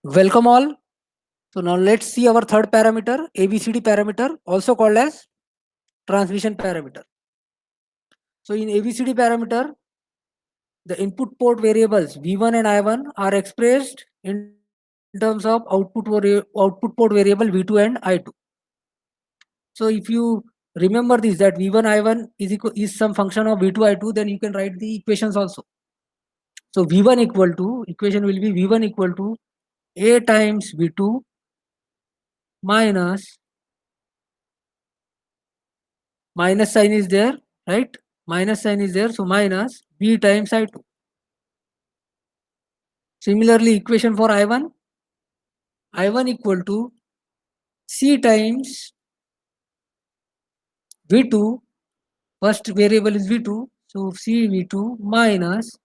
Welcome all. So now let's see our third parameter, ABCD parameter, also called as transmission parameter. So in ABCD parameter, the input port variables V1 and I1 are expressed in terms of output port variable V2 and I2. So if you remember this, that V1 I1 is some function of V2 I2, then you can write the equations also. So V1 equal to, equation will be V1 equal to A times V2 minus sign is there, right? Minus sign is there, so minus B times I2. Similarly, equation for I1 equal to C times V2. First variable is V2, so C V2 minus,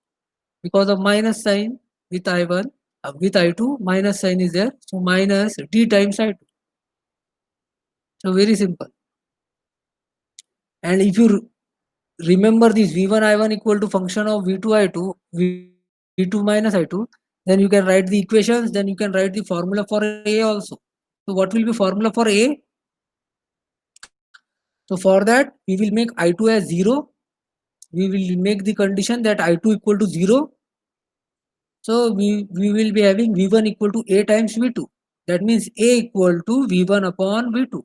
because of minus sign with I1, with I2, minus sign is there, so minus D times I2. So very simple. And if you remember this V1 I1 equal to function of V2 I2, V2 minus I2, then you can write the equations, then you can write the formula for A also. So what will be formula for A? So for that, we will make I2 as 0. We will make the condition that I2 equal to 0. So we will be having V1 equal to A times V2. That means A equal to V1 upon V2.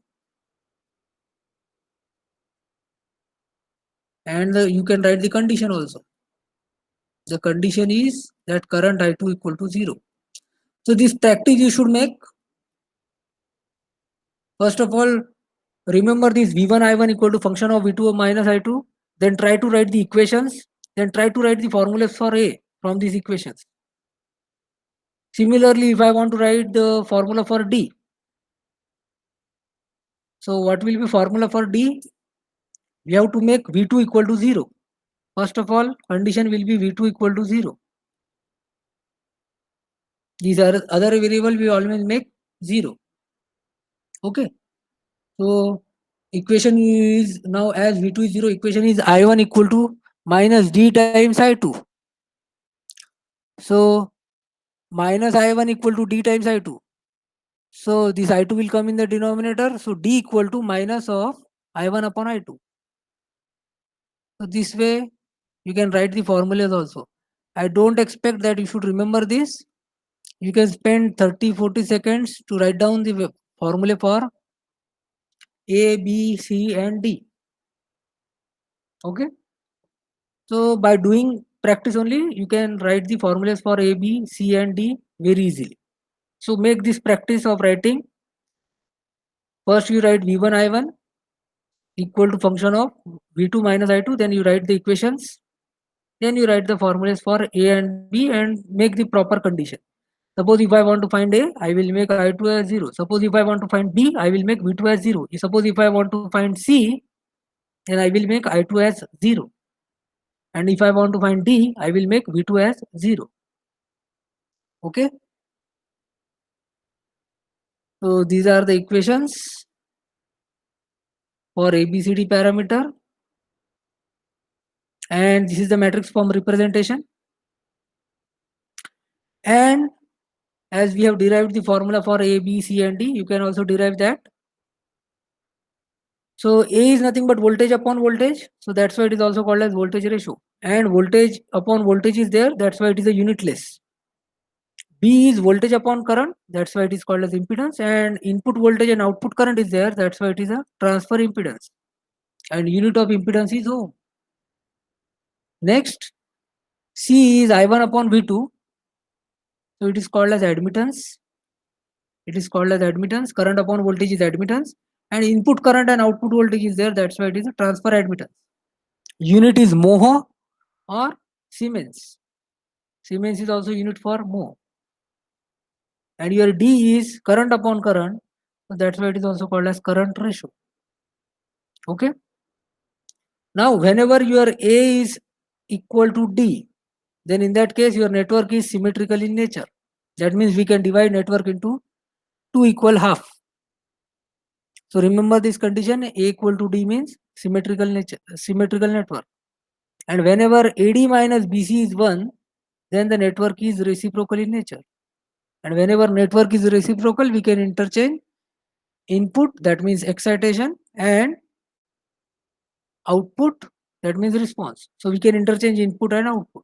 And you can write the condition also. The condition is that current I2 equal to 0. So this practice you should make. First of all, remember this V1 I1 equal to function of V2 minus I2. Then try to write the equations. Then try to write the formulas for A from these equations. Similarly, if I want to write the formula for D, so what will be formula for D? We have to make V2 equal to 0. First of all, condition will be V2 equal to 0. These are other variable we always make 0. Okay. So equation is now, as V2 is 0, equation is I1 equal to minus D times I2. So minus I1 equal to D times I2. So this I2 will come in the denominator. So D equal to minus of I1 upon I2. So this way you can write the formulas also. I don't expect that you should remember this. You can spend 30-40 seconds to write down the formula for A, B, C and D. Okay. So by doing practice only, you can write the formulas for A, B, C and D very easily. So make this practice of writing. First you write V1 I1 equal to function of V2 minus I2, then you write the equations, then you write the formulas for A and B and make the proper condition. Suppose if I want to find A, I will make I2 as 0. Suppose if I want to find B, I will make V2 as 0. Suppose if I want to find C, then I will make I2 as 0. And if I want to find D, I will make V2 as 0. Okay. So these are the equations for ABCD parameter. And this is the matrix form representation. And as we have derived the formula for A, B, C and D, you can also derive that. So A is nothing but voltage upon voltage. So that's why it is also called as voltage ratio. And voltage upon voltage is there. That's why it is a unitless. B is voltage upon current. That's why it is called as impedance. And input voltage and output current is there. That's why it is a transfer impedance. And unit of impedance is ohm. Next, C is I1 upon V2. So it is called as admittance. It is called as admittance. Current upon voltage is admittance. And input current and output voltage is there. That's why it is a transfer admittance. Unit is mho or Siemens. Siemens is also unit for mho. And your D is current upon current. So that's why it is also called as current ratio. Okay. Now, whenever your A is equal to D, then in that case your network is symmetrical in nature. That means we can divide network into 2 equal half. So remember this condition, A equal to D means symmetrical network. And whenever AD minus BC is 1, then the network is reciprocal in nature. And whenever network is reciprocal, we can interchange input, that means excitation, and output, that means response. So we can interchange input and output.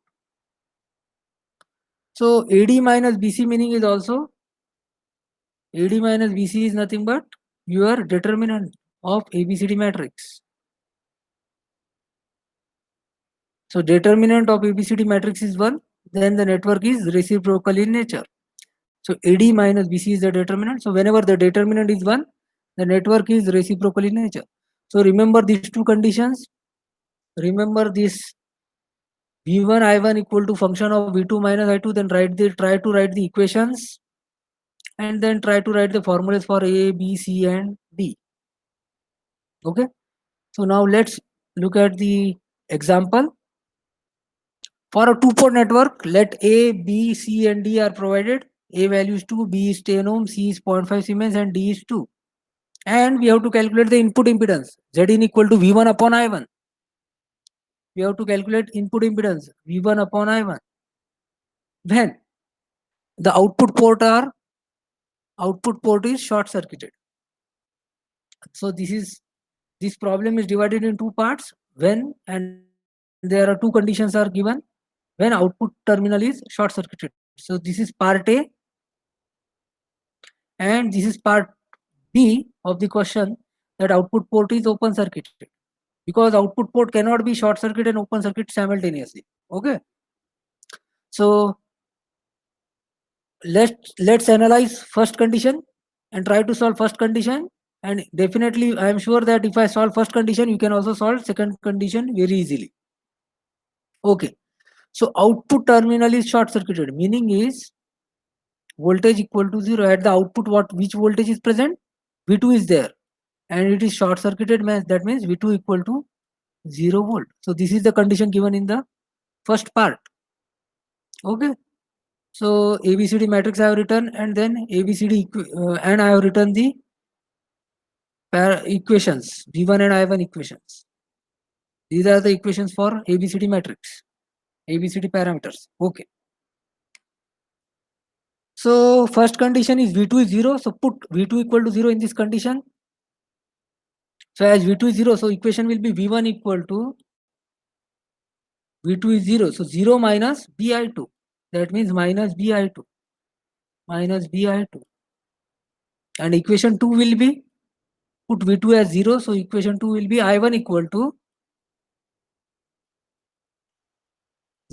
So AD minus BC meaning is also, AD minus BC is nothing but your determinant of ABCD matrix. So determinant of ABCD matrix is 1, then the network is reciprocal in nature. So AD minus BC is the determinant. So whenever the determinant is 1, the network is reciprocal in nature. So remember these two conditions. Remember this V1 I1 equal to function of V2 minus I2, then try to write the equations, and then try to write the formulas for A, B, C and D. Okay. So now let's look at the example. For a two-port network, let A, B, C and D are provided. A value is 2, B is 10 ohm, C is 0.5 Siemens and D is 2. And we have to calculate the input impedance. Zin equal to V1 upon I1. We have to calculate input impedance V1 upon I1. When the output port is short circuited. So this problem is divided in two parts. When, and there are two conditions are given, when output terminal is short circuited. So this is part A, and this is part B of the question, that output port is open circuited, because output port cannot be short circuit and open circuit simultaneously. Okay. So let's analyze first condition and try to solve first condition, and definitely I am sure that if I solve first condition, you can also solve second condition very easily. Okay. So output terminal is short circuited, meaning is voltage equal to 0 at the output. Which voltage is present? V2 is there, and it is short circuited, that means V2 equal to 0 volt. So this is the condition given in the first part. Okay. So ABCD matrix I have written, and then ABCD and I have written the equations, V1 and I1 equations. These are the equations for ABCD matrix, ABCD parameters. Okay. So first condition is V2 is 0. So put V2 equal to 0 in this condition. So as V2 is 0, so equation will be V1 equal to V2 is 0. So 0 minus BI2. That means minus BI2. Minus BI2. And equation 2 will be, put V2 as 0. So equation 2 will be I1 equal to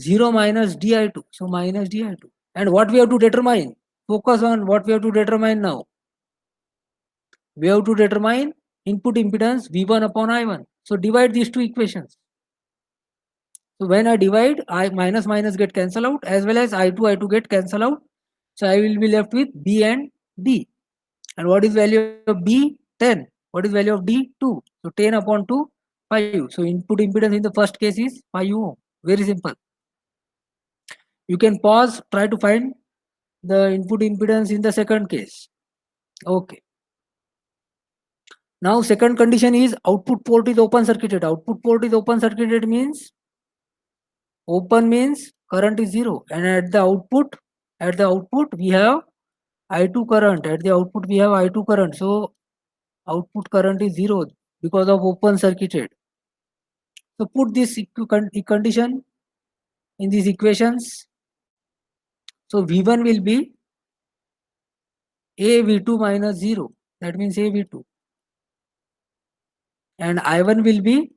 0 minus DI2. So minus DI2. And what we have to determine? Focus on what we have to determine now. We have to determine input impedance V1 upon I1. So divide these two equations. So when I divide, I minus get cancel out, as well as I2 get cancel out. So I will be left with B and D. And what is value of B? 10. What is value of D? 2. So 10 upon 2, 5. So input impedance in the first case is 5 ohm. Very simple. You can pause, try to find the input impedance in the second case. Okay. Now second condition is output port is open circuited. Output port is open circuited means, open means current is 0, and at the output we have I2 current. At the output we have I2 current. So output current is 0 because of open circuited. So put this condition in these equations. So V1 will be AV2 minus 0. That means AV2. And I1 will be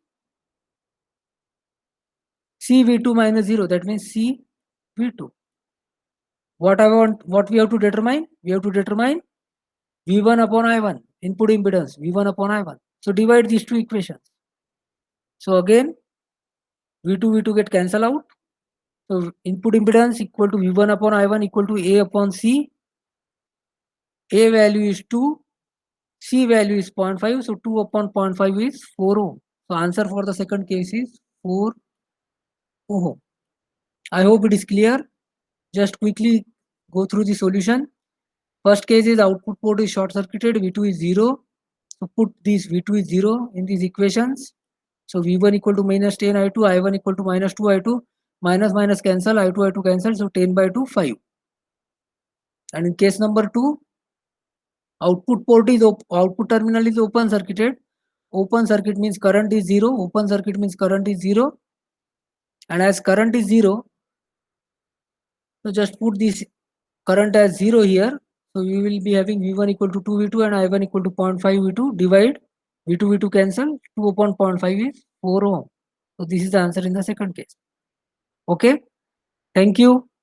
CV2 minus 0. That means CV2. What we have to determine? We have to determine V1 upon I1, input impedance, V1 upon I1. So divide these two equations. So again, V2 get cancel out. So input impedance equal to V1 upon I1 equal to A upon C. A value is 2, C value is 0.5. So 2 upon 0.5 is 4 ohm. So answer for the second case is 4 ohm. I hope it is clear. Just quickly go through the solution. First case is output port is short circuited, V2 is 0. So put this V2 is 0 in these equations. So V1 equal to minus 10 I2, I1 equal to minus 2 I2, minus cancel, I2 cancel. So 10 by 2, 5. And in case number 2, output terminal is open circuited. Open circuit means current is 0. Open circuit means current is 0. And as current is 0, so just put this current as 0 here. So we will be having V1 equal to 2V2 and I1 equal to 0.5 V2. Divide V2 V2 cancel. 2 upon 0.5 is 4 ohm. So this is the answer in the second case. Okay. Thank you.